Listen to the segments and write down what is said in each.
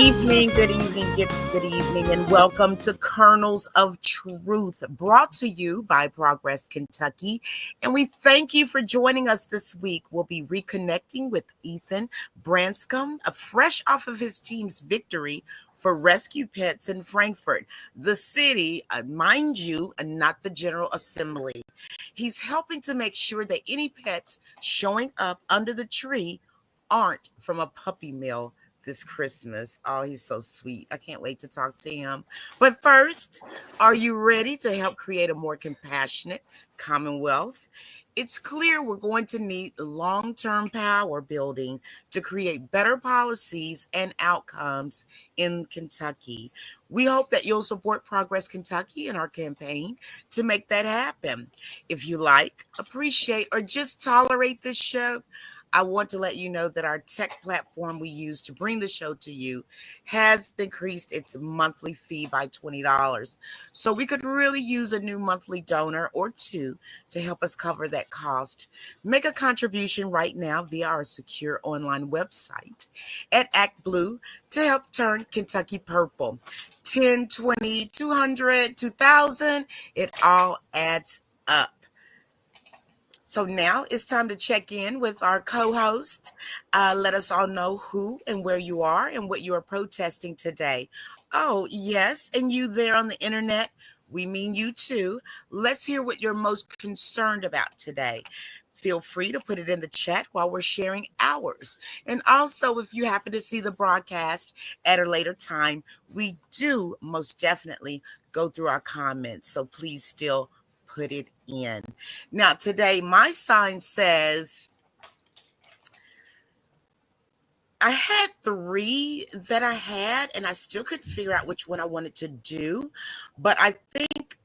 Good evening, and welcome to Kernels of Truth, brought to you by Progress Kentucky. And we thank you for joining us this week. We'll be reconnecting with Ethan Branscum, fresh off of his team's victory for rescue pets in Frankfort, the city, mind you, not the General Assembly. He's helping to make sure that any pets showing up under the tree aren't from a puppy mill this Christmas. Oh, he's so sweet. I can't wait to talk to him. But first, are you ready to help create a more compassionate Commonwealth? It's clear we're going to need long-term power building to create better policies and outcomes in Kentucky. We hope that you'll support Progress Kentucky in our campaign to make that happen. If you like, appreciate, or just tolerate this show, I want to let you know that our tech platform we use to bring the show to you has increased its monthly fee by $20. So we could really use a new monthly donor or two to help us cover that cost. Make a contribution right now via our secure online website at Act Blue to help turn Kentucky purple. 10, 20, 200, 2,000, it all adds up. So now it's time to check in with our co-host. Let us all know who and where you are and what you are protesting today. Oh, yes, and you there on the internet, we mean you too. Let's hear what you're most concerned about today. Feel free to put it in the chat while we're sharing ours. And also, if you happen to see the broadcast at a later time, we do most definitely go through our comments. So please still put it in. Now, today, my sign says I had three that I had, and I still couldn't figure out which one I wanted to do. But I think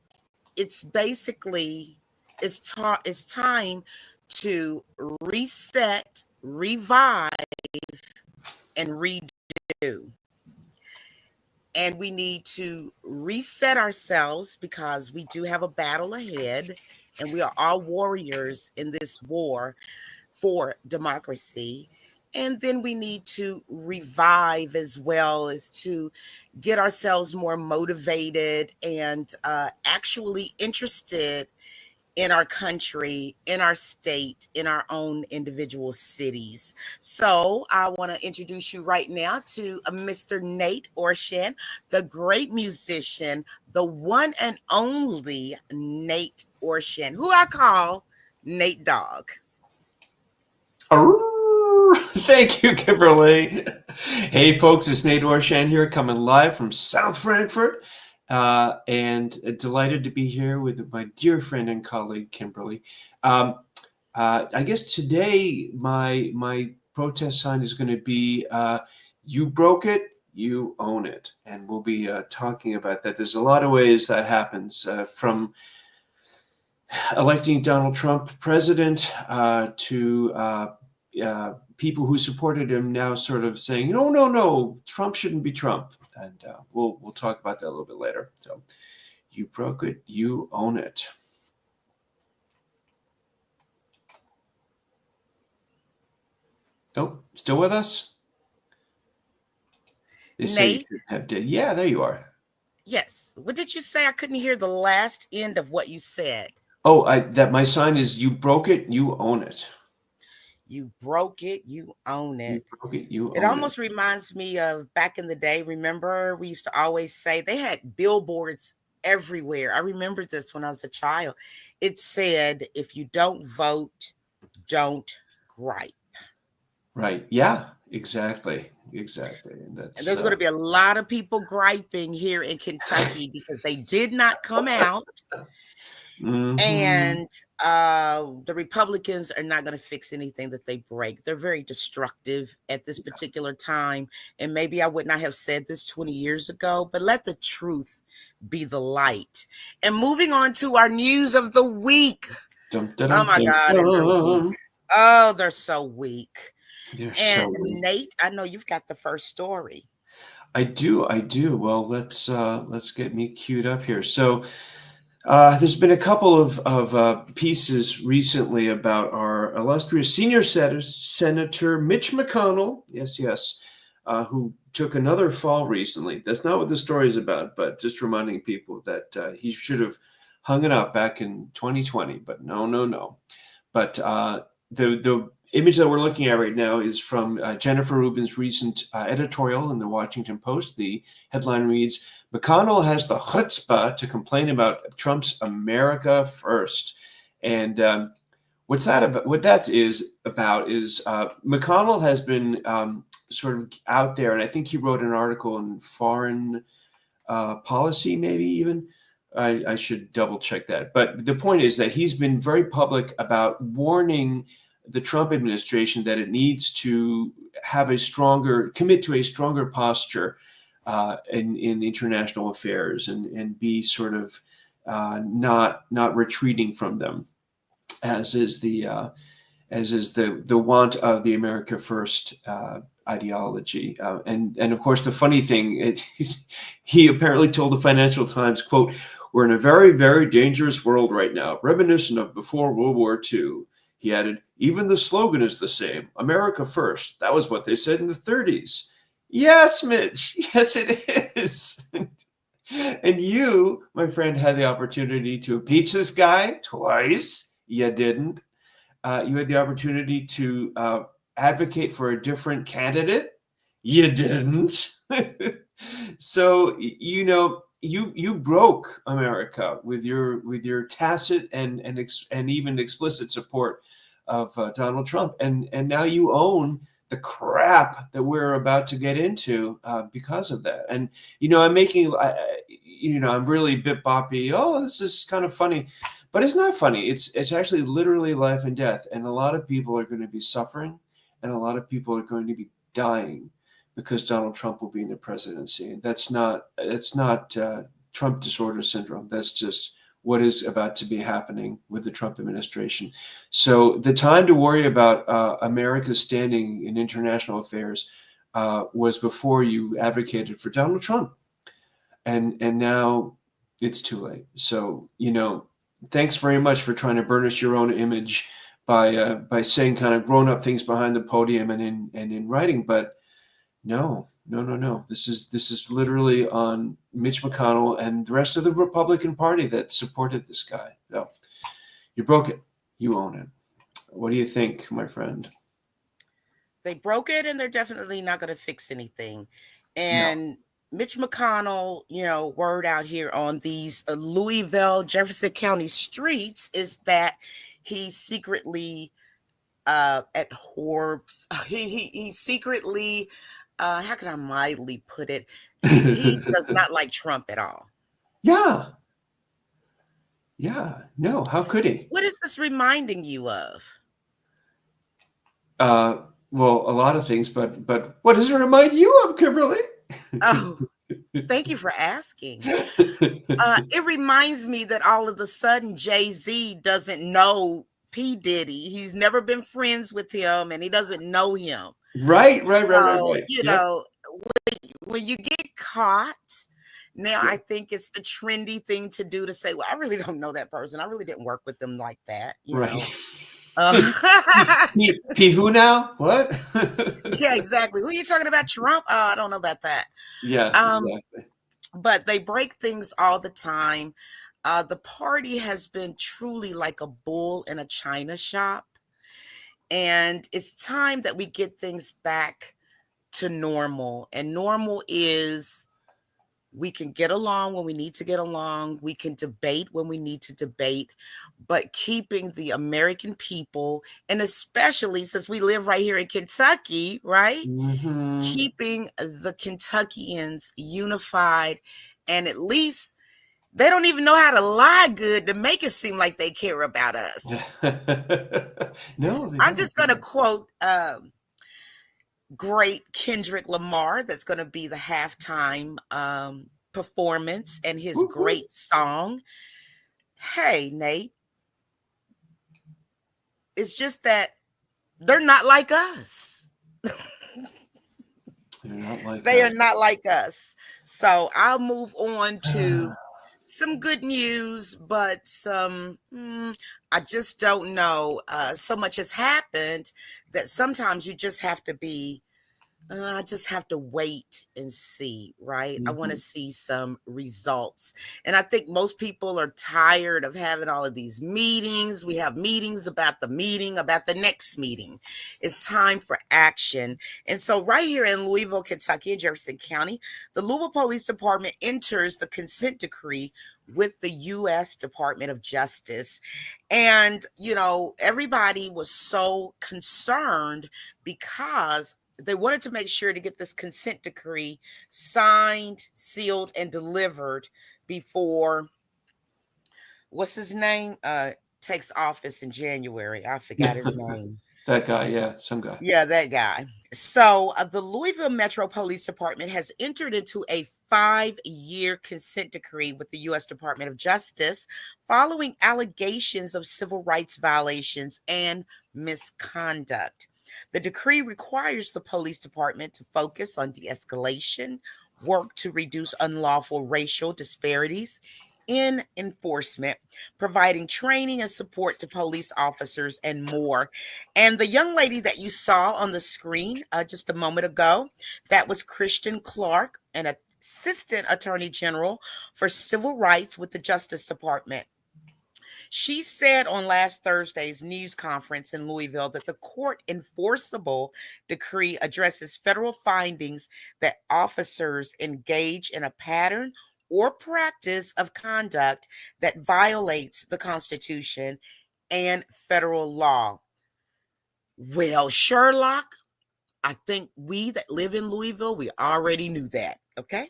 it's basically it's time to reset, revive, and redo. And we need to reset ourselves because we do have a battle ahead, and we are all warriors in this war for democracy. And then we need to revive as well as to get ourselves more motivated and actually interested in our country, in our state, in our own individual cities. So I want to introduce you right now to Mr. Nate Orshan, the great musician, the one and only Nate Orshan, who I call Nate Dogg. Thank you, Kimberly. Hey, folks, it's Nate Orshan here, coming live from South Frankfort. And delighted to be here with my dear friend and colleague, Kimberly. I guess today my protest sign is going to be, you broke it, you own it. And we'll be talking about that. There's a lot of ways that happens, from electing Donald Trump president to people who supported him now sort of saying, no, Trump shouldn't be Trump. And we'll talk about that a little bit later. So you broke it, you own it. Oh, still with us? Nate? Yeah, there you are. Yes. What did you say? I couldn't hear the last end of what you said. Oh, that my sign is you broke it, you own it. You broke it, you own it. You broke it, you own It almost reminds me of back in the day. Remember, we used to always say they had billboards everywhere. I remember this when I was a child. It said, if you don't vote, don't gripe. Right. Yeah, exactly. And there's going to be a lot of people griping here in Kentucky because they did not come out. Mm-hmm. And the Republicans are not going to fix anything that they break. They're very destructive at this particular time. And maybe I would not have said this 20 years ago, but let the truth be the light. And moving on to our news of the week. Oh my God. They're weak. Oh, they're so weak. Nate, I know you've got the first story. I do. Well, let's get me queued up here. So there's been a couple of pieces recently about our illustrious senior senator Mitch McConnell, yes, who took another fall recently. That's not what the story is about, but just reminding people that he should have hung it up back in 2020. But no, no, no. But the image that we're looking at right now is from Jennifer Rubin's recent editorial in the Washington Post. The headline reads, "McConnell has the chutzpah to complain about Trump's America First." And what that is about is McConnell has been sort of out there, and I think he wrote an article in Foreign Policy, maybe even. I should double check that. But the point is that he's been very public about warning the Trump administration that it needs to commit to a stronger posture in international affairs and be sort of not retreating from them, as is the want of the America First ideology. And of course, the funny thing is, he apparently told the Financial Times, quote, "We're in a very, very dangerous world right now, reminiscent of before World War II." He added, "Even the slogan is the same, America First. That was what they said in the 30s. Yes, Mitch. Yes, it is. And you, my friend, had the opportunity to impeach this guy twice. You didn't. You had the opportunity to advocate for a different candidate. You didn't. So, you broke America with your tacit and even explicit support of Donald Trump, and now you own the crap that we're about to get into because of that. And I'm really bit boppy. Oh, this is kind of funny. But it's not funny. It's actually literally life and death. And a lot of people are going to be suffering, and a lot of people are going to be dying because Donald Trump will be in the presidency. And that's not Trump disorder syndrome. That's just what is about to be happening with the Trump administration. So the time to worry about America's standing in international affairs was before you advocated for Donald Trump. And now it's too late. So, thanks very much for trying to burnish your own image by saying kind of grown up things behind the podium and in writing. But no. This is literally on Mitch McConnell and the rest of the Republican Party that supported this guy. So you broke it. You own it. What do you think, my friend? They broke it, and they're definitely not going to fix anything. No. And Mitch McConnell, word out here on these Louisville, Jefferson County streets is that he secretly abhors, he secretly, how can I mildly put it? He does not like Trump at all. Yeah. No, how could he? What is this reminding you of? Well, a lot of things, but what does it remind you of, Kimberly? Oh, thank you for asking. It reminds me that all of a sudden Jay-Z doesn't know P. Diddy. He's never been friends with him, and he doesn't know him. Right. So, Yep. when you get caught, now I think it's the trendy thing to do to say, well, I really don't know that person. I really didn't work with them like that, Right. Yeah, P who now? What? exactly. Who are you talking about? Trump? Oh, I don't know about that. Yes, exactly. But they break things all the time. The party has been truly like a bull in a china shop. And it's time that we get things back to normal. And normal is we can get along when we need to get along. We can debate when we need to debate, but keeping the American people, and especially since we live right here in Kentucky, right? Mm-hmm. Keeping the Kentuckians unified, and at least they don't even know how to lie good to make it seem like they care about us. No, they I'm don't. just going to quote great Kendrick Lamar. That's going to be the halftime performance and his Whoop, whoop. great song. Hey, Nate, it's just that they're not like us. They're not like They us. are not like us. So I'll move on to some good news, but I just don't know. So much has happened that sometimes you just have to be, I just have to wait and see, right? I want to Mhm. see some results. And I think most people are tired of having all of these meetings. We have meetings about the meeting, about the next meeting. It's time for action. And so, right here in Louisville, Kentucky, in Jefferson County, the Louisville Police Department enters the consent decree with the U.S. Department of Justice. And, everybody was so concerned because they wanted to make sure to get this consent decree signed, sealed, and delivered before what's his name takes office in January. I forgot his name. That guy, yeah, some guy. Yeah, that guy. So, the Louisville Metro Police Department has entered into a 5-year consent decree with the U.S. Department of Justice following allegations of civil rights violations and misconduct. The decree requires the police department to focus on de escalation, work to reduce unlawful racial disparities in enforcement, providing training and support to police officers, and more. And the young lady that you saw on the screen just a moment ago, that was Kristen Clark, an assistant attorney general for civil rights with the Justice Department. She said on last Thursday's news conference in Louisville that the court enforceable decree addresses federal findings that officers engage in a pattern or practice of conduct that violates the Constitution and federal law. Well, Sherlock, I think we that live in Louisville, we already knew that. Okay.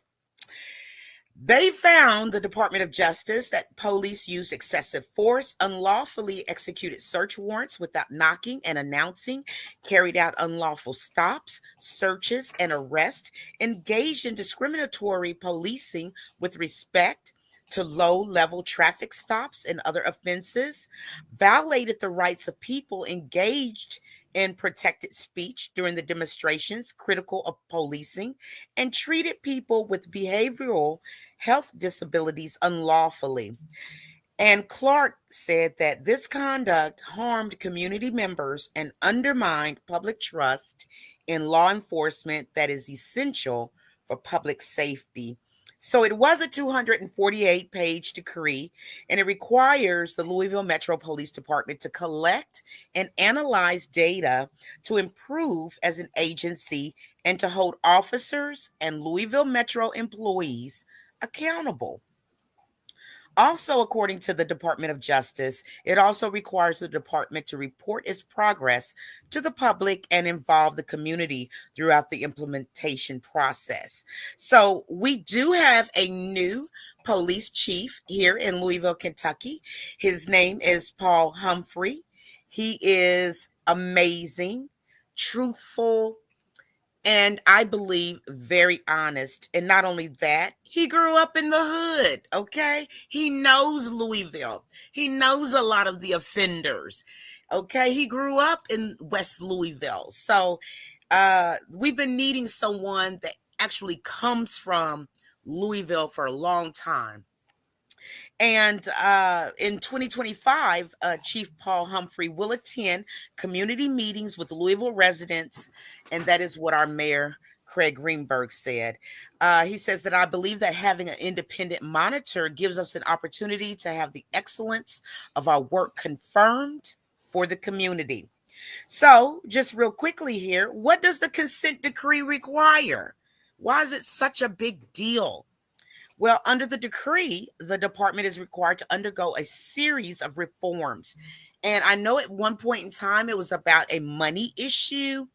They found, the Department of Justice, that police used excessive force, unlawfully executed search warrants without knocking and announcing, carried out unlawful stops, searches, and arrests, engaged in discriminatory policing with respect to low level traffic stops and other offenses, violated the rights of people engaged in protected speech during the demonstrations critical of policing, and treated people with behavioral health disabilities unlawfully. And Clark said that this conduct harmed community members and undermined public trust in law enforcement that is essential for public safety. So it was a 248-page decree, and it requires the Louisville Metro Police Department to collect and analyze data to improve as an agency and to hold officers and Louisville Metro employees accountable. Also, according to the Department of Justice, it also requires the department to report its progress to the public and involve the community throughout the implementation process. So, we do have a new police chief here in Louisville, Kentucky. His name is Paul Humphrey. He is amazing, truthful, and I believe very honest. And not only that, he grew up in the hood, okay? He knows Louisville. He knows a lot of the offenders, okay? He grew up in West Louisville. So we've been needing someone that actually comes from Louisville for a long time. And in 2025, Chief Paul Humphrey will attend community meetings with Louisville residents. And that is what our mayor, Craig Greenberg, said. He says that I believe that having an independent monitor gives us an opportunity to have the excellence of our work confirmed for the community. So, just real quickly here, what does the consent decree require? Why is it such a big deal? Well, under the decree, the department is required to undergo a series of reforms. And I know at one point in time it was about a money issue,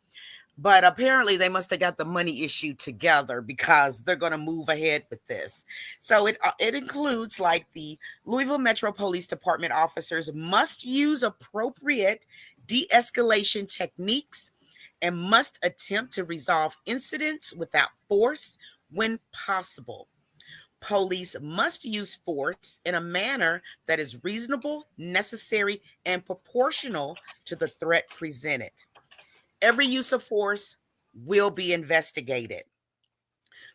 but apparently they must have got the money issue together because they're going to move ahead with this. So it includes, like, the Louisville Metro Police Department officers must use appropriate de-escalation techniques and must attempt to resolve incidents without force when possible. Police must use force in a manner that is reasonable, necessary, and proportional to the threat presented. Every use of force will be investigated.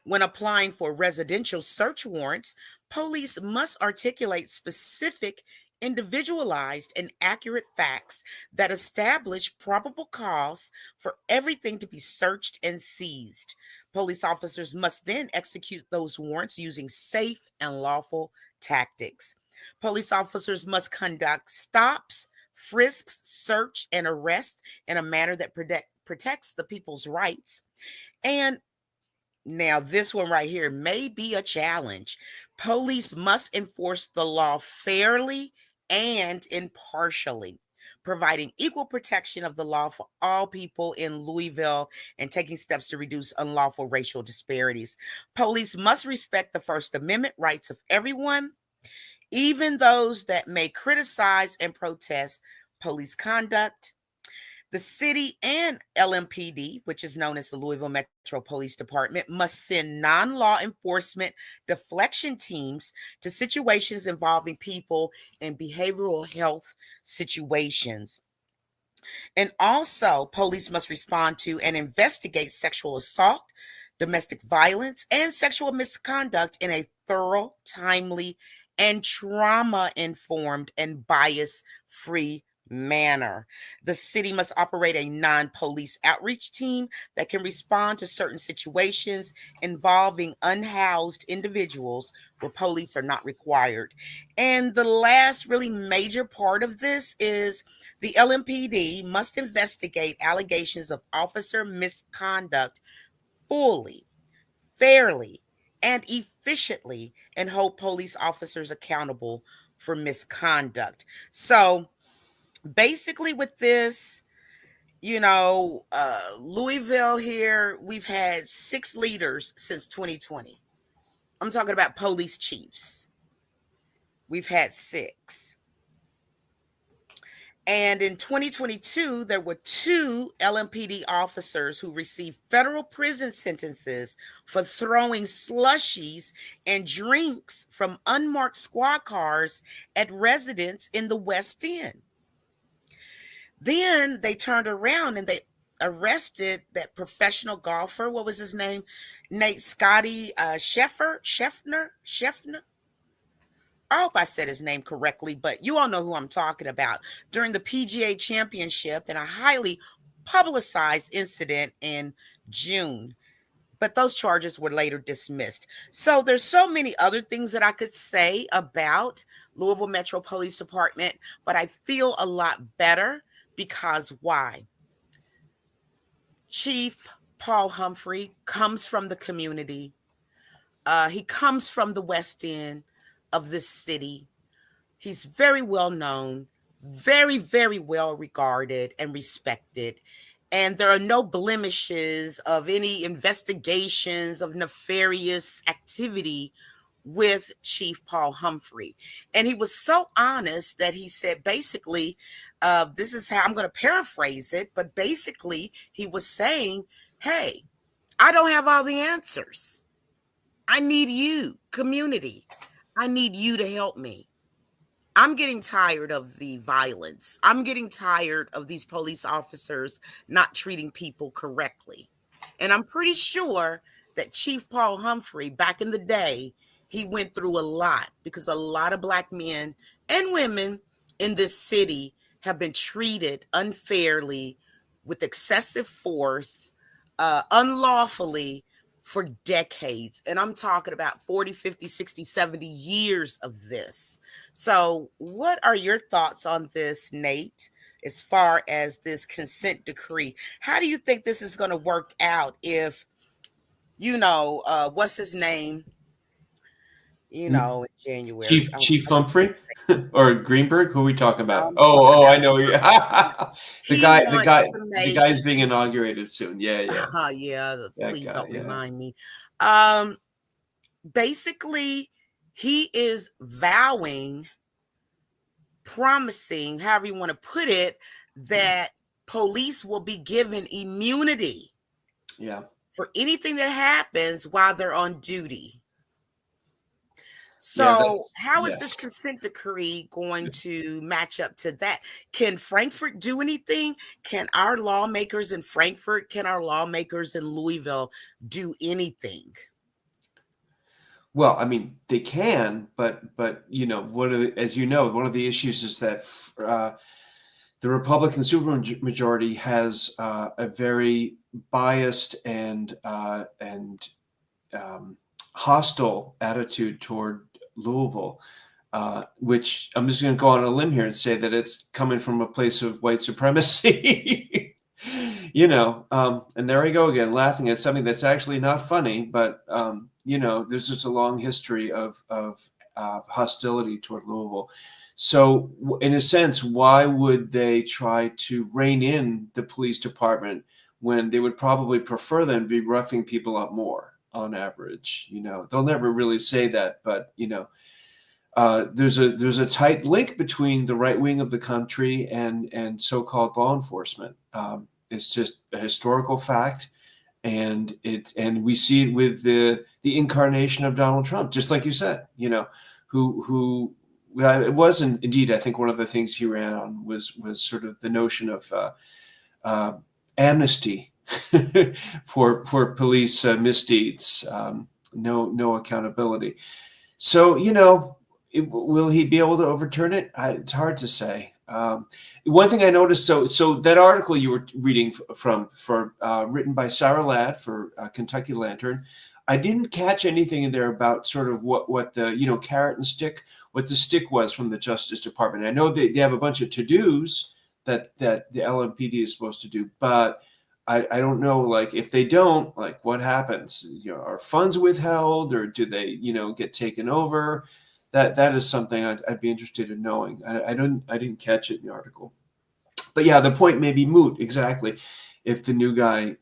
When applying for residential search warrants, police must articulate specific, individualized, and accurate facts that establish probable cause for everything to be searched and seized. Police officers must then execute those warrants using safe and lawful tactics. Police officers must conduct stops, frisks, search, and arrest in a manner that protects the people's rights. And now, this one right here may be a challenge. Police must enforce the law fairly and impartially, providing equal protection of the law for all people in Louisville and taking steps to reduce unlawful racial disparities. Police must respect the First Amendment rights of everyone, even those that may criticize and protest police conduct. The city and LMPD, which is known as the Louisville Metro Police Department, must send non law enforcement deflection teams to situations involving people in behavioral health situations. And also, police must respond to and investigate sexual assault, domestic violence, and sexual misconduct in a thorough, timely, and trauma informed and bias free manner. The city must operate a non police outreach team that can respond to certain situations involving unhoused individuals where police are not required. And the last really major part of this is the LMPD must investigate allegations of officer misconduct fully, fairly, and efficiently and hold police officers accountable for misconduct. So basically, with this, Louisville here, we've had 6 leaders since 2020. I'm talking about police chiefs. We've had 6. And in 2022, there were 2 LMPD officers who received federal prison sentences for throwing slushies and drinks from unmarked squad cars at residents in the West End. Then they turned around and they arrested that professional golfer. What was his name? Nate Scotty Scheffner. I hope I said his name correctly, but you all know who I'm talking about. During the PGA Championship in a highly publicized incident in June. But those charges were later dismissed. So there's so many other things that I could say about Louisville Metro Police Department, but I feel a lot better because why? Chief Paul Humphrey comes from the community. He comes from the West End of this city. He's very well known, very, very well regarded and respected. And there are no blemishes of any investigations of nefarious activity with Chief Paul Humphrey. And he was so honest that he said, basically, this is how I'm going to paraphrase it, but basically, he was saying, hey, I don't have all the answers. I need you, community. I need you to help me. I'm getting tired of the violence. I'm getting tired of these police officers not treating people correctly. And I'm pretty sure that Chief Paul Humphrey, back in the day, he went through a lot because a lot of Black men and women in this city have been treated unfairly with excessive force, unlawfully for decades. And I'm talking about 40, 50, 60, 70 years of this. So, what are your thoughts on this, Nate, as far as this consent decree? How do you think this is going to work out if, what's his name, in January? Chief Humphrey or Greenberg? Who are we talking about? I'm talking Oh, I about know you. the he guy, the wants guy, to the make, guy's being inaugurated soon. Yeah, yeah, yeah, that please guy. don't Yeah, remind me. Um, Basically, he is vowing, promising, however you want to put it, that police will be given immunity yeah, for anything that happens while they're on duty. yeah. So, how is Yeah. this consent decree going to match up to that? Can Frankfort do anything? Can our lawmakers in Frankfort, can our lawmakers in Louisville do anything? Well, I mean, they can, but as you know, one of the issues is that the Republican supermajority has a very biased and hostile attitude toward Louisville, which I'm just going to go on a limb here and say that it's coming from a place of white supremacy. And there we go again, laughing at something that's actually not funny, but there's just a long history of hostility toward Louisville. So, in a sense, why would they try to rein in the police department when they would probably prefer them to be roughing people up more on average? They'll never really say that, but there's a tight link between the right wing of the country and so-called law enforcement. It's just a historical fact, and we see it with the incarnation of Donald Trump, just like you said. Who it wasn't indeed. I think one of the things he ran on was sort of the notion of amnesty for police misdeeds, no accountability. So will he be able to overturn it? It's hard to say. One thing I noticed, so that article you were reading from, written by Sarah Ladd for Kentucky Lantern, I didn't catch anything in there about sort of what the carrot and stick, what the stick was from the Justice Department. I know they have a bunch of to-dos that the LMPD is supposed to do, but I don't know, like, if they don't, like, what happens? Are funds withheld, or do they get taken over? That is something I'd be interested in knowing. I didn't catch it in the article, but yeah, the point may be moot. Exactly, if the new guy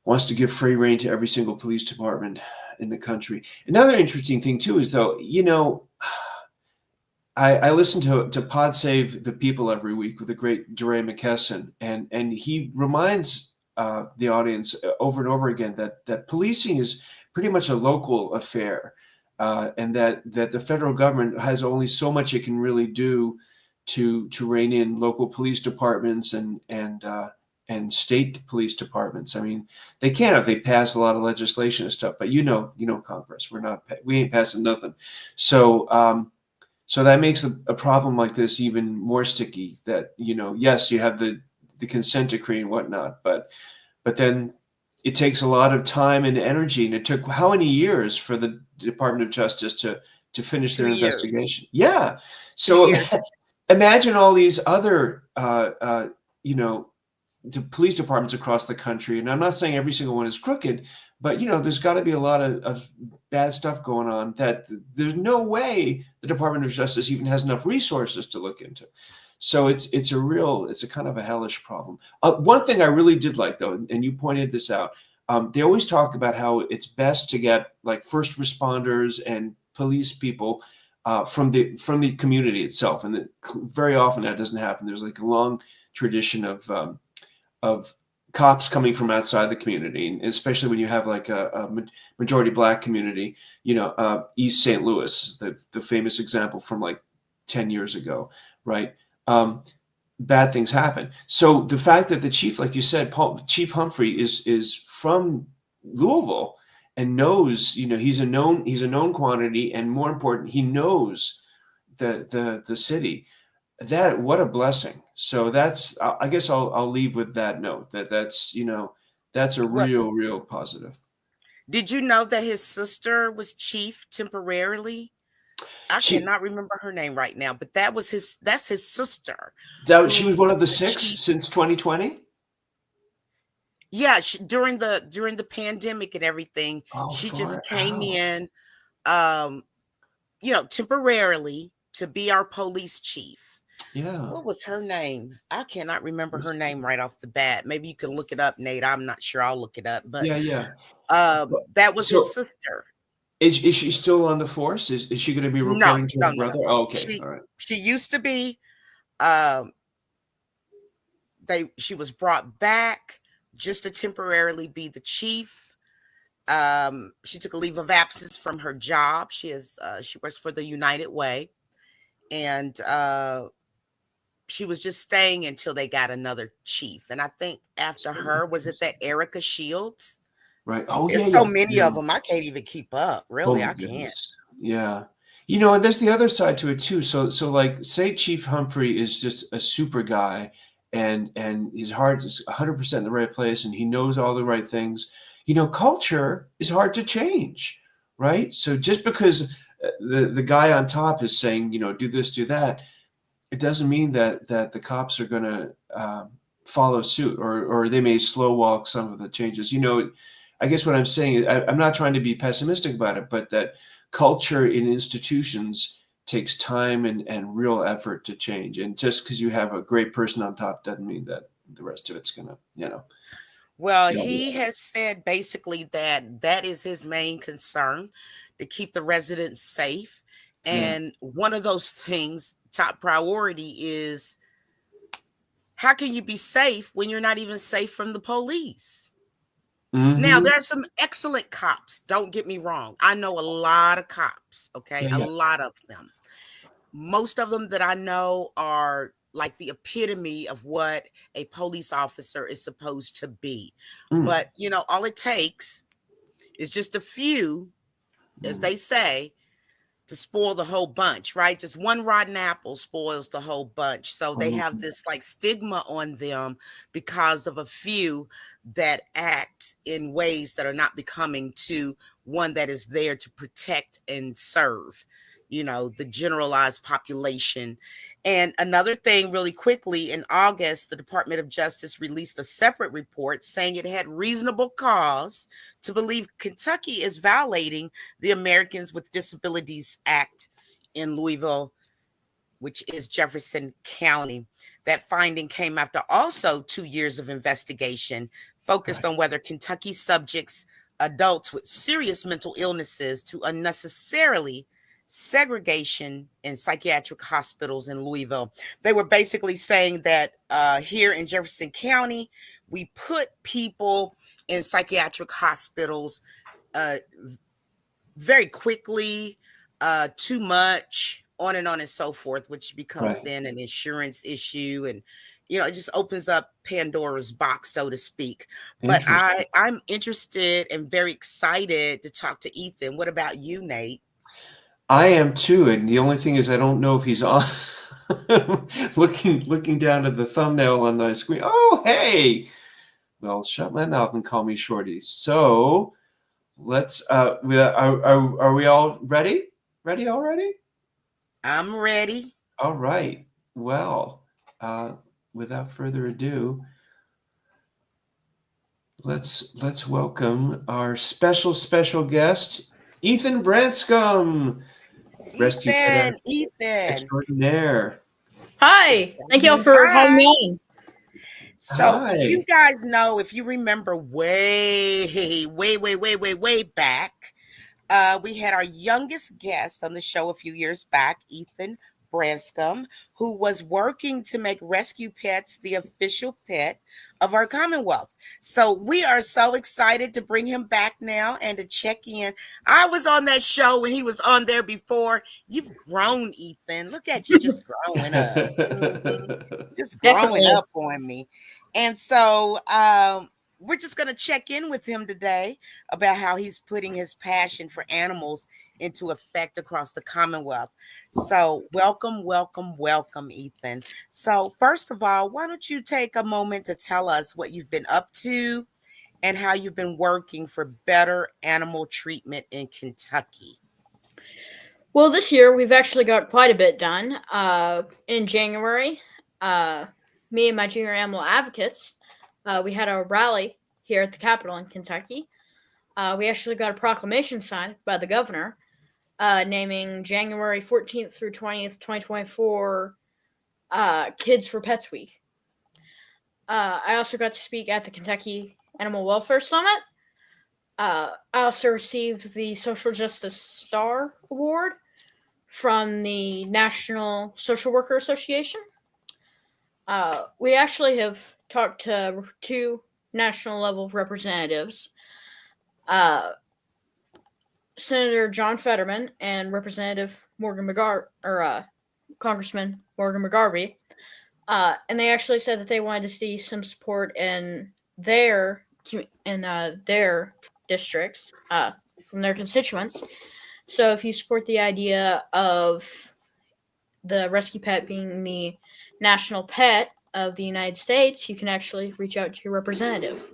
wants to give free rein to every single police department in the country. Another interesting thing too is, though, I listen to Pod Save the People every week with the great DeRay McKesson, and he reminds the audience over and over again that policing is pretty much a local affair. And that the federal government has only so much it can really do to rein in local police departments and state police departments. I mean, they can if they pass a lot of legislation and stuff. But Congress, we ain't passing nothing. So that makes a problem like this even more sticky. That yes, you have the consent decree and whatnot, but then it takes a lot of time and energy, and it took how many years for the Department of Justice to finish their 2 years. investigation? Yeah. 2 So years. imagine all these other, the police departments across the country. And I'm not saying every single one is crooked, but there's got to be a lot of bad stuff going on that there's no way the Department of Justice even has enough resources to look into. So it's a kind of a hellish problem. One thing I really did like, though, and you pointed this out, they always talk about how it's best to get like first responders and police people from the community itself, and very often that doesn't happen. There's like a long tradition of cops coming from outside the community, and especially when you have like a majority Black community. East St. Louis, the famous example from like 10 years ago, right? Bad things happen. So the fact that the chief, like you said, Chief Humphrey is from Louisville and knows, he's a known quantity, and more important, he knows the city. What a blessing. So I guess I'll leave with that note, that's a real positive. Did you know that his sister was chief temporarily? I cannot remember her name right now, but that's his sister. She was one of the 6 since 2020. Yeah, during the pandemic and everything, she just came in, temporarily to be our police chief. Yeah. What was her name? I cannot remember her name right off the bat. Maybe you can look it up, Nate. I'm not sure. I'll look it up. But yeah. That was his sister. Is she still on the force? Is she going to be reporting to her brother? No. Oh, okay, all right. She used to be. She was brought back just to temporarily be the chief. She took a leave of absence from her job. She works for the United Way, and she was just staying until they got another chief. And I think after her, was it that Erica Shields? Right. Oh, There's so many of them. I can't even keep up. Really, I can't. Yeah. And there's the other side to it too. So like, say Chief Humphrey is just a super guy, and his heart is 100% in the right place, and he knows all the right things. Culture is hard to change, right? So just because the guy on top is saying, do this, do that, it doesn't mean that the cops are going to follow suit, or they may slow walk some of the changes. I guess what I'm saying is, I'm not trying to be pessimistic about it, but that culture in institutions takes time and real effort to change. And just because you have a great person on top doesn't mean that the rest of it's going to, Well, get all the he way. has said basically that that is his main concern, to keep the residents safe. Yeah. And one of those things, top priority, is how can you be safe when you're not even safe from the police? Now, Mm-hmm. there are some excellent cops. Don't get me wrong. I know a lot of cops, okay? Yeah. A Yeah. lot of them. Most of them that I know are like the epitome of what a police officer is supposed to be. Mm, But, all it takes is just a few, as mm, they say, to spoil the whole bunch, right? Just one rotten apple spoils the whole bunch. So they have mhm. this like stigma on them because of a few that act in ways that are not becoming to one that is there to protect and serve, the generalized population. And another thing, really quickly, in August, the Department of Justice released a separate report saying it had reasonable cause to believe Kentucky is violating the Americans with Disabilities Act in Louisville, which is Jefferson County. That finding came after also 2 years of investigation focused Right. on whether Kentucky subjects adults with serious mental illnesses to unnecessarily segregation in psychiatric hospitals in Louisville. They were basically saying that here in Jefferson County, we put people in psychiatric hospitals uh, very quickly, too much, on and so forth, which becomes Right. then an insurance issue. And, it just opens up Pandora's box, so to speak. But Interesting. I'm interested and very excited to talk to Ethan. What about you, Nate? I am too, and the only thing is I don't know if he's on. Looking down at the thumbnail on the screen. Oh, hey! Well, shut my mouth and call me Shorty. So let's. Are we all ready? Ready already? I'm ready. All right. Well, uh, without further ado, let's welcome our special guest, Ethan Branscum, rescue pet Ethan. extraordinaire. Hi. Thank you all Exciting. for having me Hi. on. So you Hi. guys know, if you remember way back, we had our youngest guest on the show a few years back, Ethan Branscum, who was working to make rescue pets the official pet of our Commonwealth. So we are so excited to bring him back now and to check in. I was on that show when he was on there before. You've grown, Ethan. Look at you, just growing up. Mhm. Just growing Definitely. up on me. And so we're just going to check in with him today about how he's putting his passion for animals into effect across the Commonwealth. So, welcome, Ethan. So, first of all, why don't you take a moment to tell us what you've been up to and how you've been working for better animal treatment in Kentucky? Well, this year we've actually got quite a bit done. In January, me and my junior animal advocates, we had a rally here at the Capitol in Kentucky. We actually got a proclamation signed by the governor naming January 14th through 20th, 2024, Kids for Pets Week. I also got to speak at the Kentucky Animal Welfare Summit. I also received the Social Justice Star Award from the National Social Worker Association. We actually have talked to two national level representatives, Senator John Fetterman and Representative Congressman Morgan McGarvey, and they actually said that they wanted to see some support in their districts from their constituents So if you support the idea of the rescue pet being the national pet of the United States, you can actually reach out to your representative.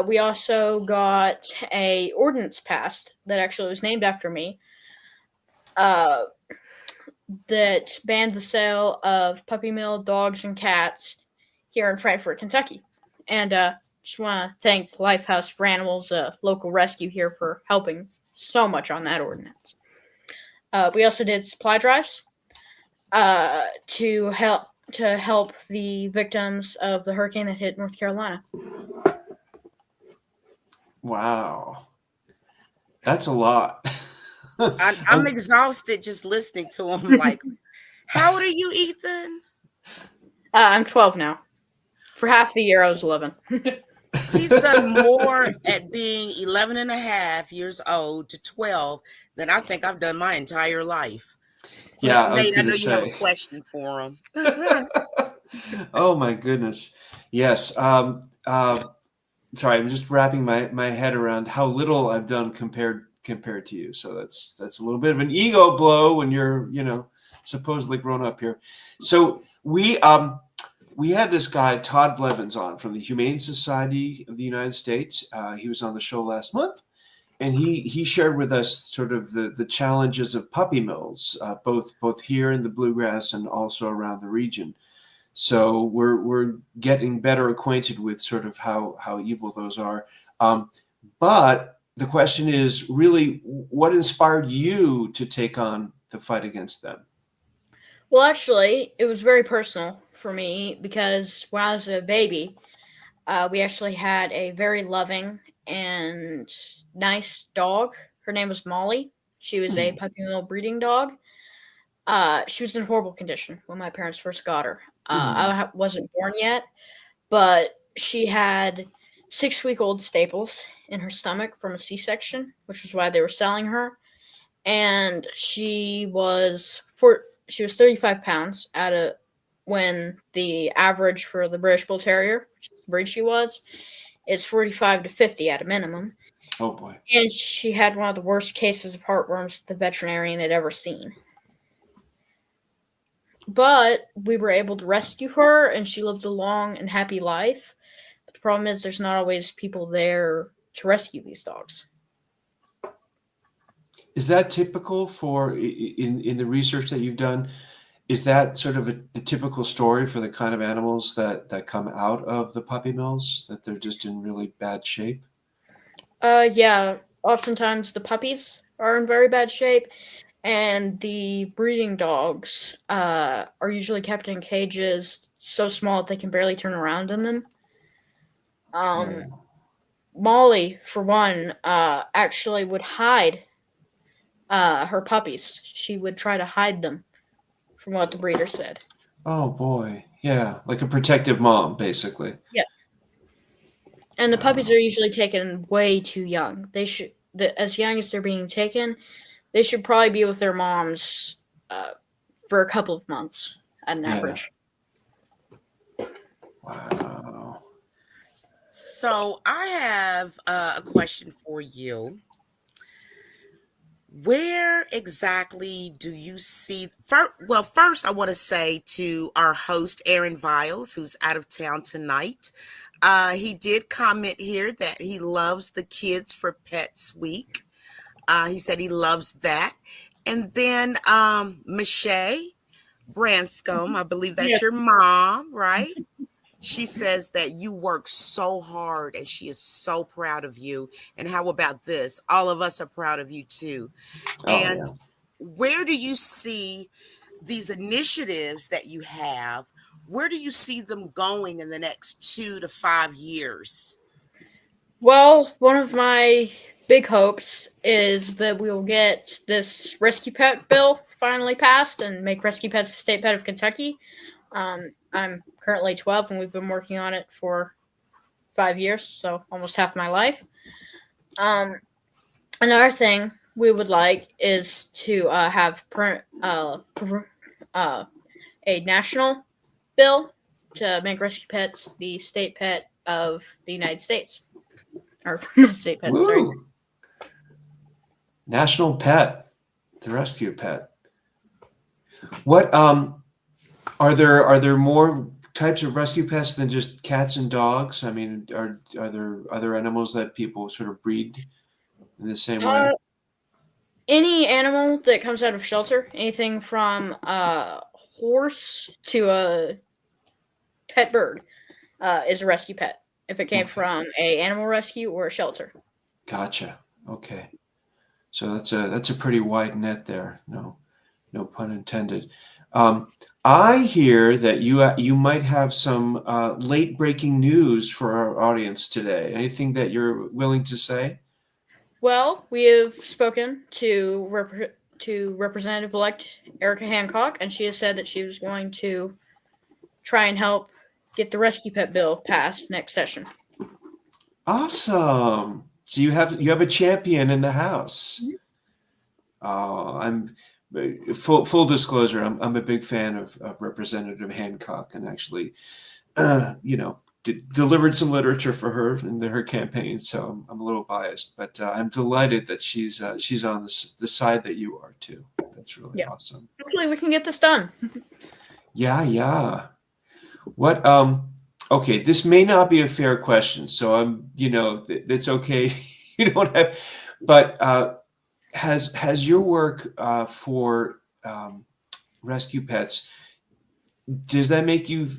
We also got a ordinance passed that actually was named after me, that banned the sale of puppy mill dogs and cats here in Frankfort, Kentucky. And just want to thank Lifehouse for Animals, a local rescue here, for helping so much on that ordinance. We also did supply drives to help the victims of the hurricane that hit North Carolina. Wow. That's a lot. I'm exhausted just listening to him. Like, how old are you, Ethan? I'm 12 now. For half the year, I was 11. He's done more at being 11 and a half years old to 12 than I think I've done my entire life. But Yeah, I was Nate, I going know to you have a say. question for him. Oh my goodness. Yes. Sorry, I'm just wrapping my head around how little I've done compared to you. So that's a little bit of an ego blow when you're, supposedly grown up here. So we had this guy Todd Blevins on from the Humane Society of the United States. He was on the show last month, and he shared with us sort of the challenges of puppy mills, both here in the Bluegrass and also around the region. So we're getting better acquainted with sort of how evil those are. But the question is really, what inspired you to take on the fight against them? Well, actually, it was very personal for me because when I was a baby, we actually had a very loving and nice dog. Her name was Molly. She was a puppy mill breeding dog. She was in horrible condition when my parents first got her. I wasn't born yet, but she had 6-week-old staples in her stomach from a C-section, which was why they were selling her. And she was 35 pounds when the average for the British Bull Terrier, which is the breed she was, is 45 to 50 at a minimum. Oh boy. And she had one of the worst cases of heartworms the veterinarian had ever seen. But we were able to rescue her, and she lived a long and happy life. But the problem is there's not always people there to rescue these dogs. Is that typical for in the research that you've done? Is that sort of a typical story for the kind of animals that come out of the puppy mills, that they're just in really bad shape? Yeah. Oftentimes the puppies are in very bad shape, and the breeding dogs are usually kept in cages so small that they can barely turn around in them. Molly, for one, actually would hide her puppies. She would try to hide them, from what the breeder said. Oh boy, yeah, like a protective mom, basically. Yeah. And the puppies are usually taken way too young. They should, as young as they're being taken, they should probably be with their moms for a couple of months at an average. Wow. So I have a question for you. Where exactly do you see? First, I want to say to our host, Aaron Viles, who's out of town tonight. He did comment here that he loves the Kids for Pets Week. He said he loves that. And then Michelle Branscum, I believe that's your mom, right? She says that you work so hard and she is so proud of you. And how about this? All of us are proud of you too. And where do you see these initiatives that you have? Where do you see them going in the next 2 to 5 years? Well, one of my big hopes is that we will get this rescue pet bill finally passed and make rescue pets the state pet of Kentucky. I'm currently 12, and we've been working on it for 5 years, so almost half my life. Another thing we would like is to have a national bill to make rescue pets the state pet of the United States. Or not state pet, sorry. National pet, the rescue pet. What are there more types of rescue pets than just cats and dogs? I mean, are there other animals that people sort of breed in the same way? Any animal that comes out of shelter, anything from a horse to a pet bird, is a rescue pet. If it came Okay. from a animal rescue or a shelter. Gotcha. Okay. So that's a pretty wide net there. No pun intended. I hear that you might have some late breaking news for our audience today. Anything that you're willing to say? Well, we have spoken to Representative-elect Erica Hancock, and she has said that she was going to try and help get the rescue pet bill passed next session. Awesome. So you have a champion in the House. I'm full disclosure. I'm a big fan of Representative Hancock, and actually, delivered some literature for her in her campaign. So I'm a little biased, but I'm delighted that she's on the side that you are too. That's really awesome. Hopefully, we can get this done. Yeah. What? Okay, this may not be a fair question, so it's okay. You don't have, but has your work for rescue pets, does that make you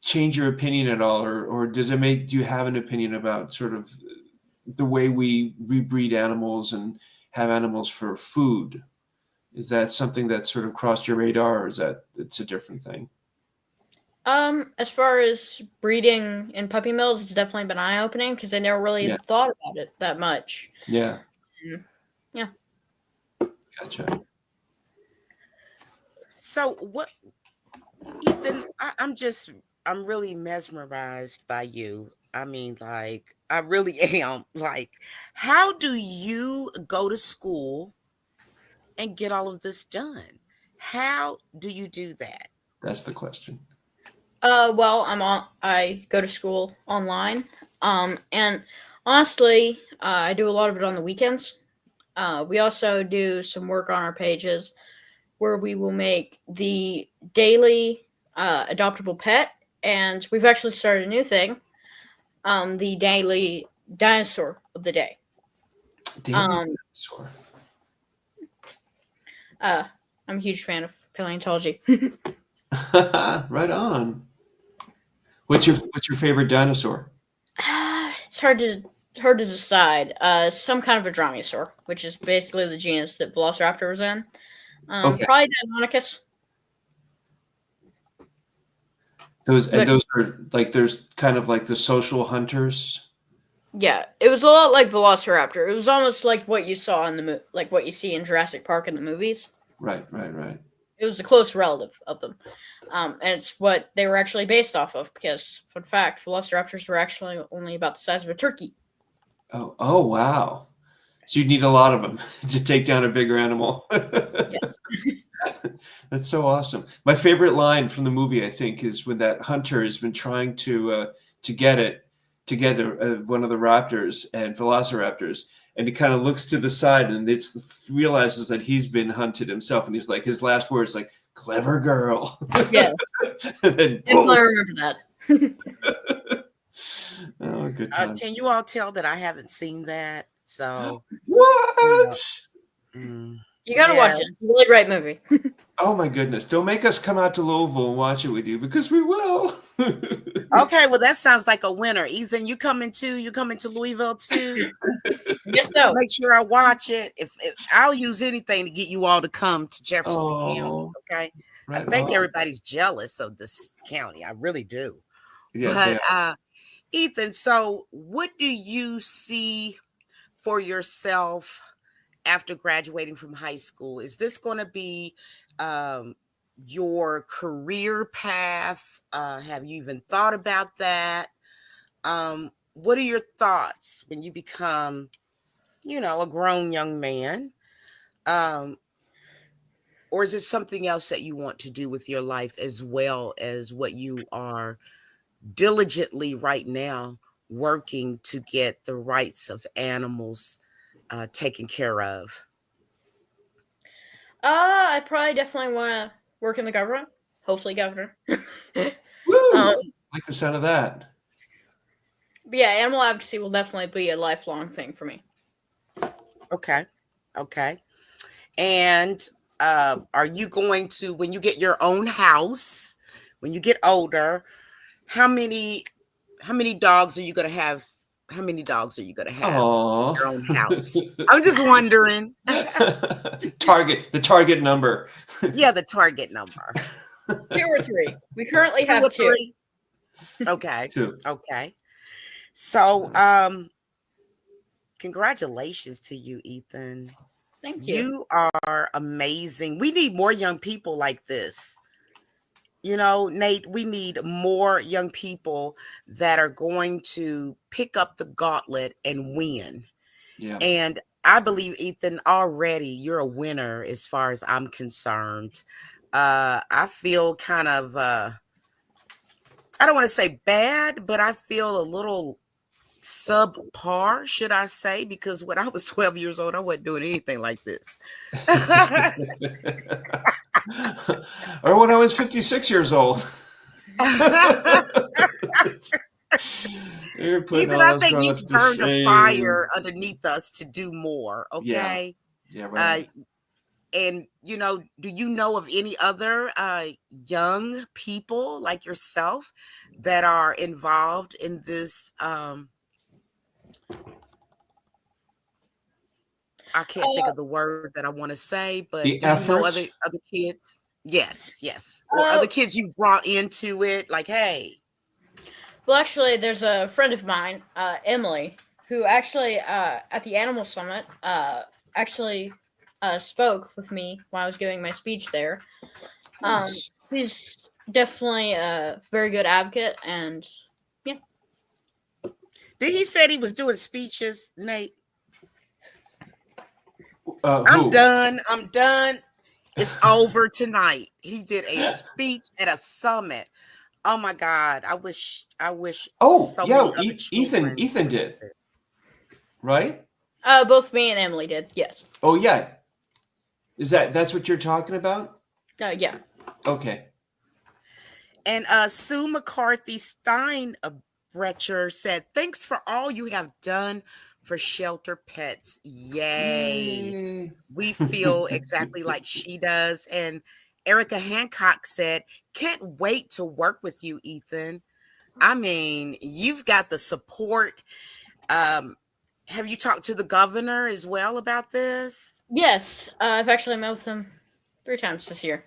change your opinion at all, or do you have an opinion about sort of the way we breed animals and have animals for food? Is that something that sort of crossed your radar, or is that it's a different thing? As far as breeding in puppy mills, it's definitely been eye-opening because I never really thought about it that much. Yeah. Yeah. Gotcha. So what, Ethan, I'm really mesmerized by you. I mean, like, I really am. Like, how do you go to school and get all of this done? How do you do that? That's the question. Well, I go to school online. And honestly, I do a lot of it on the weekends. We also do some work on our pages where we will make the daily adoptable pet, and we've actually started a new thing, the daily dinosaur of the day. Daily dinosaur. I'm a huge fan of paleontology. Right on. What's your favorite dinosaur? It's hard to decide. Some kind of a dromaeosaur, which is basically the genus that Velociraptor was in. Okay. Probably Deinonychus. Those are like, there's kind of like the social hunters. Yeah, it was a lot like Velociraptor. It was almost like what you saw in like what you see in Jurassic Park in the movies. Right. It was a close relative of them, and it's what they were actually based off of. Because, fun fact, Velociraptors were actually only about the size of a turkey. Oh wow! So you'd need a lot of them to take down a bigger animal. Yes. That's so awesome. My favorite line from the movie, I think, is when that hunter has been trying to get it together, one of the raptors and velociraptors, and he kind of looks to the side and realizes that he's been hunted himself, and he's like, his last words like, "Clever girl." Yes. And then, I remember that. Oh, good times. Can you all tell that I haven't seen that? So What? You gotta watch it. It's a really great movie. Oh my goodness! Don't make us come out to Louisville and watch it with you, because we will. Okay, well, that sounds like a winner. Ethan, you coming too? You coming to Louisville too? Yes, so. Make sure I watch it. If I'll use anything to get you all to come to Jefferson County. Okay, Right I think on. everybody's jealous of this county. I really do. Yeah, But Ethan, so what do you see for yourself after graduating from high school? Is this going to be your career path? Have you even thought about that? What are your thoughts when you become, a grown young man? Or is it something else that you want to do with your life, as well as what you are diligently right now working to get the rights of animals taken care of? I probably definitely want to work in the government. Hopefully, governor. Woo! Like the sound of that. But yeah, animal advocacy will definitely be a lifelong thing for me. Okay. Okay. And are you going to, when you get your own house, when you get older, how many dogs are you going to have? How many dogs are you going to have in your own house? I'm just wondering. The target number. Yeah, the target number. 2 or 3. We currently Two or have 2. three? Okay. 2. Okay. So, congratulations to you, Ethan. Thank you. You are amazing. We need more young people like this. You know, Nate, we need more young people that are going to pick up the gauntlet and win. Yeah. And I believe, Ethan, already you're a winner as far as I'm concerned. I feel kind of, I don't want to say bad, but I feel a little subpar, should I say, because when I was 12 years old, I wasn't doing anything like this. Or when I was 56 years old. Ethan, I think you've burned a fire underneath us to do more, okay? Yeah, right. And, you know, do you know of any other young people like yourself that are involved in this? I can't think of the word that I want to say, but The do you know effort? other kids? Yes. Or other kids you've brought into it, like, hey. Well, actually, there's a friend of mine, Emily, who actually at the Animal Summit actually spoke with me when I was giving my speech there. Nice. He's definitely a very good advocate, and yeah. Did he said he was doing speeches, Nate? Who? I'm done. It's over tonight. He did a speech at a summit. Oh my God. I wish Oh, so yeah, many other children. Ethan did. Right? Both me and Emily did, yes. Oh, yeah. That's what you're talking about? Yeah. Okay. And Sue McCarthy Steinbrecher said, "Thanks for all you have done for shelter pets." Yay. We feel exactly like she does. And Erica Hancock said, "Can't wait to work with you, Ethan. I mean, you've got the support. Have you talked to the governor as well about this?" Yes, I've actually met with him 3 times this year.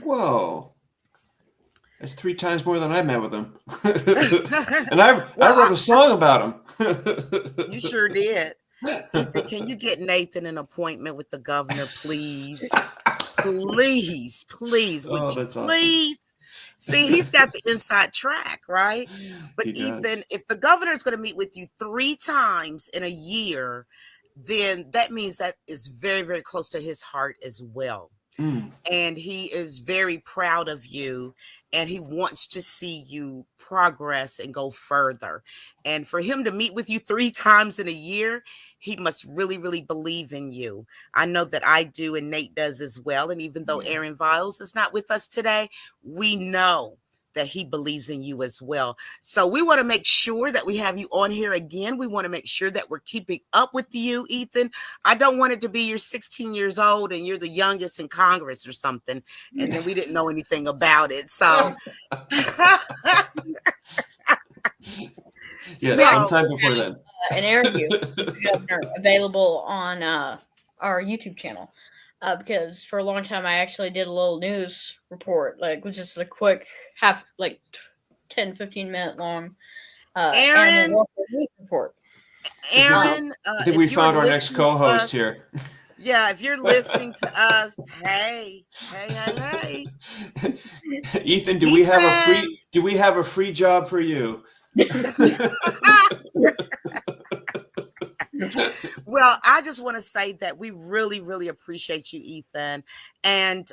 Whoa. That's 3 times more than I met with him. And I wrote a song about him. You sure did. Ethan, can you get Nathan an appointment with the governor, please? Please. Would you That's awesome. please? See, he's got the inside track, right? But He does. Ethan, if the governor is going to meet with you 3 times in a year, then that means that is very, very close to his heart as well. And he is very proud of you, and he wants to see you progress and go further. And for him to meet with you 3 times in a year, he must really, really believe in you. I know that I do, and Nate does as well. And even though Aaron Viles is not with us today, we know that he believes in you as well. So we want to make sure that we have you on here again. We want to make sure that we're keeping up with you, Ethan. I don't want it to be you're 16 years old and you're the youngest in Congress or something, and then we didn't know anything about it. So yeah, sometime before then. An interview with the governor available on our YouTube channel. Because for a long time I actually did a little news report, which is a quick 10-15 minute long animal welfare news report. Aaron, I think we found our next co-host here. Yeah, if you're listening to us, hey. Ethan, do we have a free job for you? Well, I just want to say that we really, really appreciate you, Ethan, and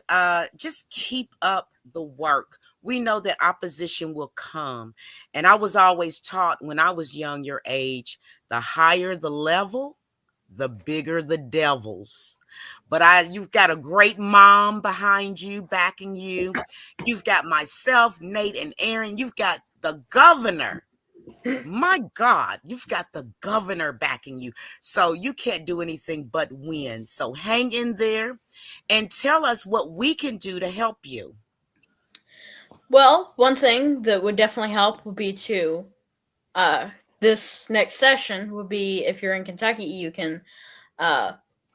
just keep up the work. We know that opposition will come, and I was always taught when I was young, your age, the higher the level, the bigger the devils. But you've got a great mom behind you, backing you. You've got myself, Nate, and Aaron. You've got the governor. My God, you've got the governor backing you. So you can't do anything but win. So hang in there and tell us what we can do to help you. Well, one thing that would definitely help would be to this next session would be if you're in Kentucky, you can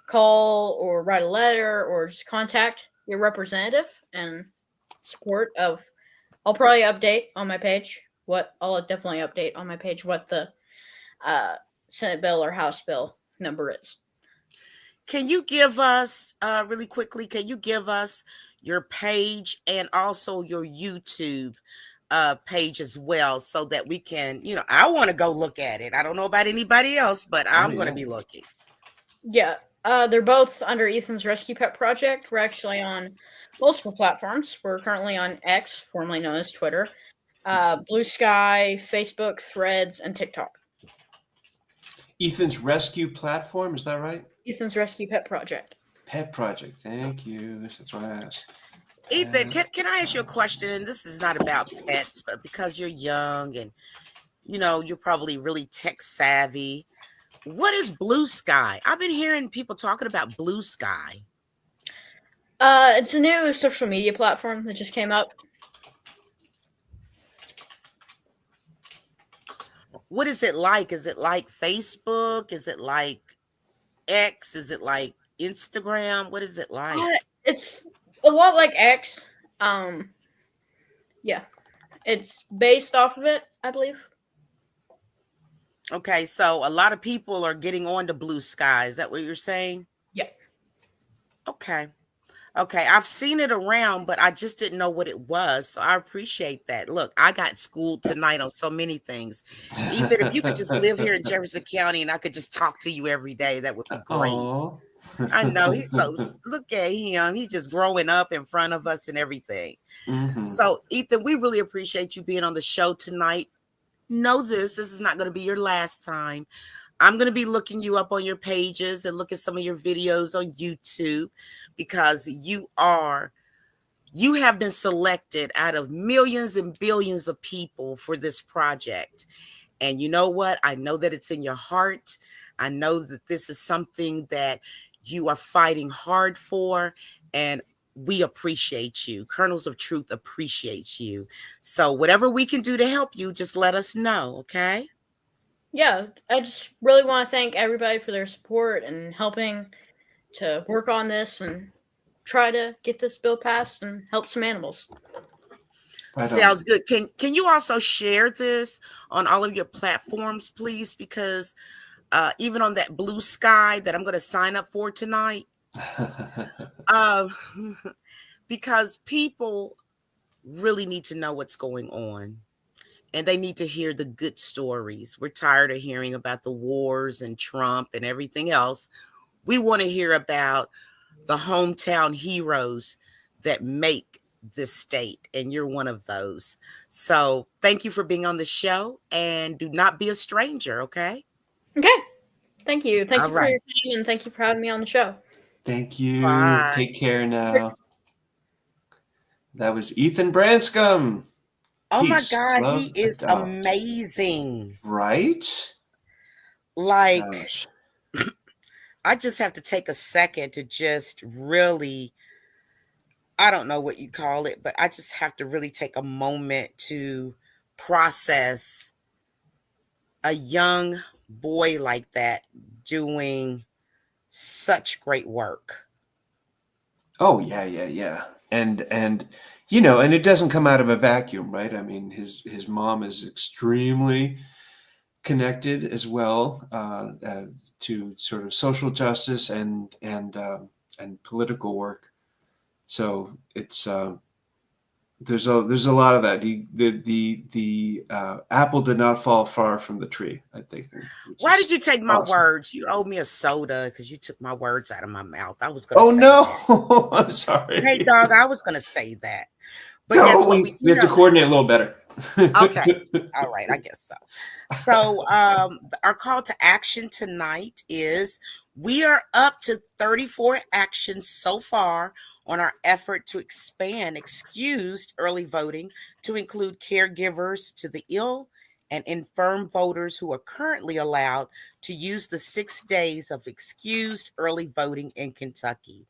call or write a letter or just contact your representative and support of. I'll probably update on my page I'll definitely update on my page what the Senate bill or House bill number is. Can you give us really quickly? Can you give us your page and also your YouTube page as well, so that we can, I want to go look at it. I don't know about anybody else, but I'm going to be looking. Yeah, they're both under Ethan's Rescue Pet Project. We're actually on multiple platforms. We're currently on X, formerly known as Twitter, Blue Sky, Facebook, Threads, and TikTok. Ethan's Rescue Platform, is that right? Ethan's Rescue Pet Project. Pet Project, thank you. That's what I asked. Ethan, can I ask you a question? And this is not about pets, but because you're young and, you're probably really tech savvy. What is Blue Sky? I've been hearing people talking about Blue Sky. It's a new social media platform that just came up. What is it like? Is it like Facebook? Is it like X? Is it like Instagram? What is it like? It's a lot like X. Yeah, it's based off of it, I believe. Okay, so a lot of people are getting on to Blue Sky. Is that what you're saying? Yeah. Okay, I've seen it around, but I just didn't know what it was. So I appreciate that. Look, I got schooled tonight on so many things. Ethan, if you could just live here in Jefferson County and I could just talk to you every day, that would be great. I know look at him. He's just growing up in front of us and everything. Mm-hmm. So Ethan, we really appreciate you being on the show tonight. Know this is not going to be your last time. I'm going to be looking you up on your pages and look at some of your videos on YouTube, because you have been selected out of millions and billions of people for this project. And you know what? I know that it's in your heart. I know that this is something that you are fighting hard for, and we appreciate you. Kernels of Truth appreciates you. So whatever we can do to help you, just let us know, okay? Yeah, I just really want to thank everybody for their support and helping to work on this and try to get this bill passed and help some animals. Sounds good. Can you also share this on all of your platforms, please? Because even on that Blue Sky that I'm going to sign up for tonight, because people really need to know what's going on. And they need to hear the good stories. We're tired of hearing about the wars and Trump and everything else. We want to hear about the hometown heroes that make this state. And you're one of those. So thank you for being on the show. And do not be a stranger, okay? Okay. Thank you. Thank you for your time, and thank you for having me on the show. Thank you. Bye. Take care now. That was Ethan Branscum. Oh my God, he is amazing. Right? Like, gosh. I just have to take a second to just really, I don't know what you call it, but I just have to really take a moment to process a young boy like that doing such great work. Oh, yeah. And and it doesn't come out of a vacuum, right? I mean, his mom is extremely connected as well to sort of social justice and political work. So it's there's a lot of that. The apple did not fall far from the tree, I think. Why did you take my words? You owe me a soda because you took my words out of my mouth. I was going to say that. I'm sorry. Hey, dog, I was going to say that. But no, guess what? We have to coordinate a little better. Okay. All right. I guess so. So our call to action tonight is, We are up to 34 actions so far on our effort to expand excused early voting to include caregivers to the ill and infirm voters who are currently allowed to use the 6 days of excused early voting in Kentucky.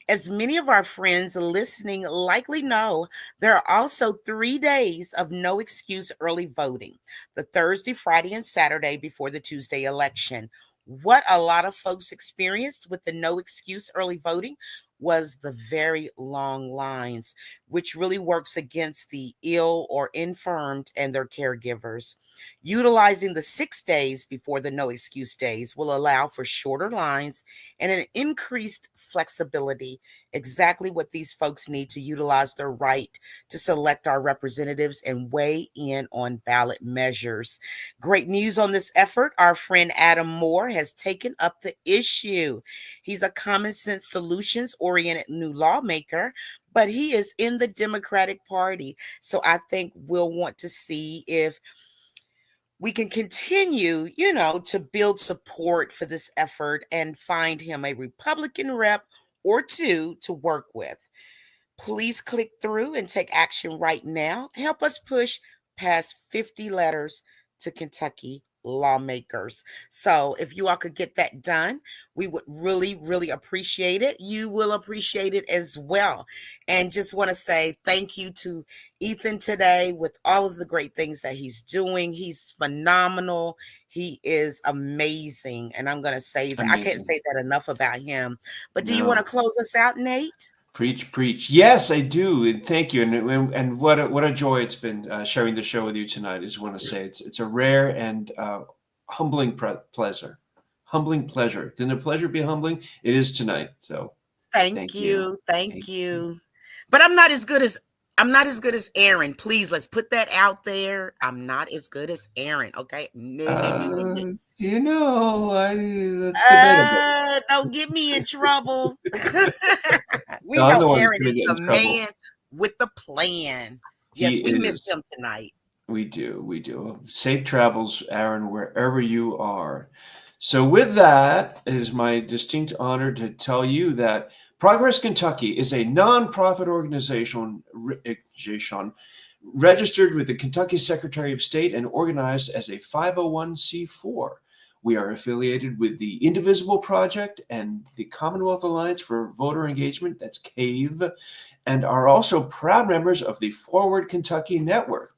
As many of our friends listening likely know, there are also 3 days of no excuse early voting, the Thursday, Friday, and Saturday before the Tuesday election. What a lot of folks experienced with the no excuse early voting was the very long lines, which really works against the ill or infirmed and their caregivers. Utilizing the 6 days before the no excuse days will allow for shorter lines and an increased flexibility, exactly what these folks need to utilize their right to select our representatives and weigh in on ballot measures. Great news on this effort. Our friend Adam Moore has taken up the issue. He's a common sense, solutions oriented new lawmaker, but he is in the Democratic Party. So I think we'll want to see if we can continue, to build support for this effort and find him a Republican rep or two to work with. Please click through and take action right now. Help us push past 50 letters to Kentucky lawmakers. So if you all could get that done, we would really, really appreciate it. You will appreciate it as well. And just want to say thank you to Ethan today with all of the great things that he's doing. He's phenomenal. He is amazing. And I'm going to say that I can't Amazing. say that enough about him. But do you No. want to close us out, Nate? Preach, preach. Yes, I do, and thank you. And what a joy it's been sharing the show with you tonight. I just want to say it's a rare and humbling pleasure. Humbling pleasure. Can a pleasure be humbling? It is tonight. So Thank thank you. you. Thank you. But I'm not as good as Aaron. Please, let's put that out there. I'm not as good as Aaron. Okay. No, no, no, no, no. That's debatable. Don't get me in trouble. We No, I'm know the one who's Aaron going to is get the in trouble. man with the plan. He Yes, we missed is. him tonight. We do. We do. Safe travels, Aaron, wherever you are. So, with that, it is my distinct honor to tell you that Progress Kentucky is a nonprofit organization registered with the Kentucky Secretary of State and organized as a 501c4. We are affiliated with the Indivisible Project and the Commonwealth Alliance for Voter Engagement, that's CAVE, and are also proud members of the Forward Kentucky Network.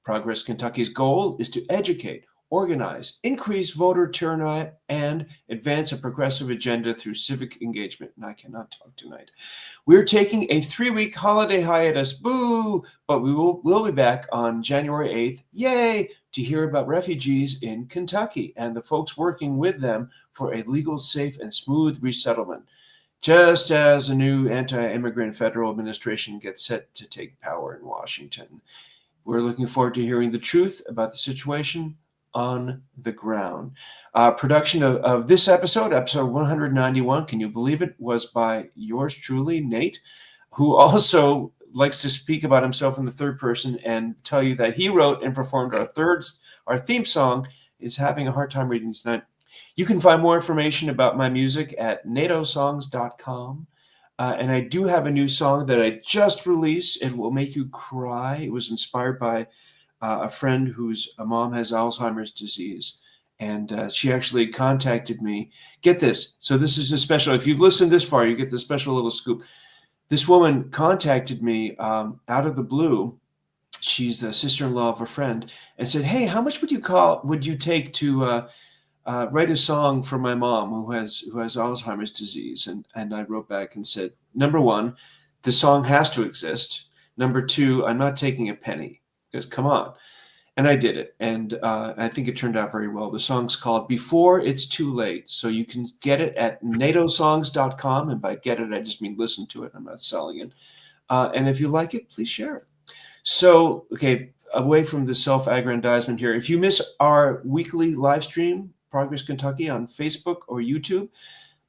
Progress Kentucky's goal is to educate, organize, increase voter turnout, and advance a progressive agenda through civic engagement. And I cannot talk tonight. We're taking a 3-week holiday hiatus, boo, but we'll be back on January 8th, yay, to hear about refugees in Kentucky and the folks working with them for a legal, safe, and smooth resettlement. Just as a new anti-immigrant federal administration gets set to take power in Washington. We're looking forward to hearing the truth about the situation on the ground. Production of this episode 191, can you believe it, was by yours truly, Nate, who also likes to speak about himself in the third person and tell you that he wrote and performed our theme song, is having a hard time reading tonight. You can find more information about my music at natosongs.com. And I do have a new song that I just released. It will make you cry. It was inspired by a friend whose mom has Alzheimer's disease. And she actually contacted me. Get this. So this is a special. If you've listened this far, you get this special little scoop. This woman contacted me out of the blue. She's a sister-in-law of a friend, and said, "Hey, how much would you take to write a song for my mom who has Alzheimer's disease?" And I wrote back and said, number one, the song has to exist. Number two, I'm not taking a penny, because come on. And I did it. And I think it turned out very well. The song's called Before It's Too Late. So you can get it at natosongs.com. And by get it, I just mean listen to it. I'm not selling it. And if you like it, please share it. So, okay, away from the self-aggrandizement here. If you miss our weekly live stream, Progress Kentucky, on Facebook or YouTube,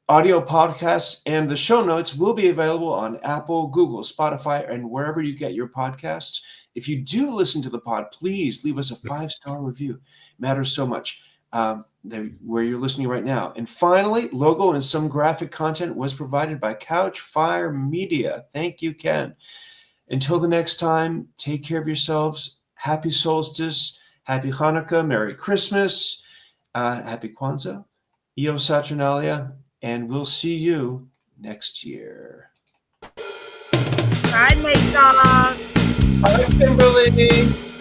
audio podcasts and the show notes will be available on Apple, Google, Spotify, and wherever you get your podcasts. If you do listen to the pod, please leave us a 5-star review. It matters so much. where you're listening right now. And finally, logo and some graphic content was provided by Couchfire Media. Thank you, Ken. Until the next time, take care of yourselves. Happy solstice, happy Hanukkah, Merry Christmas, happy Kwanzaa, Io Saturnalia, and we'll see you next year. Bye, Nate Dog. Bye, Kimberly.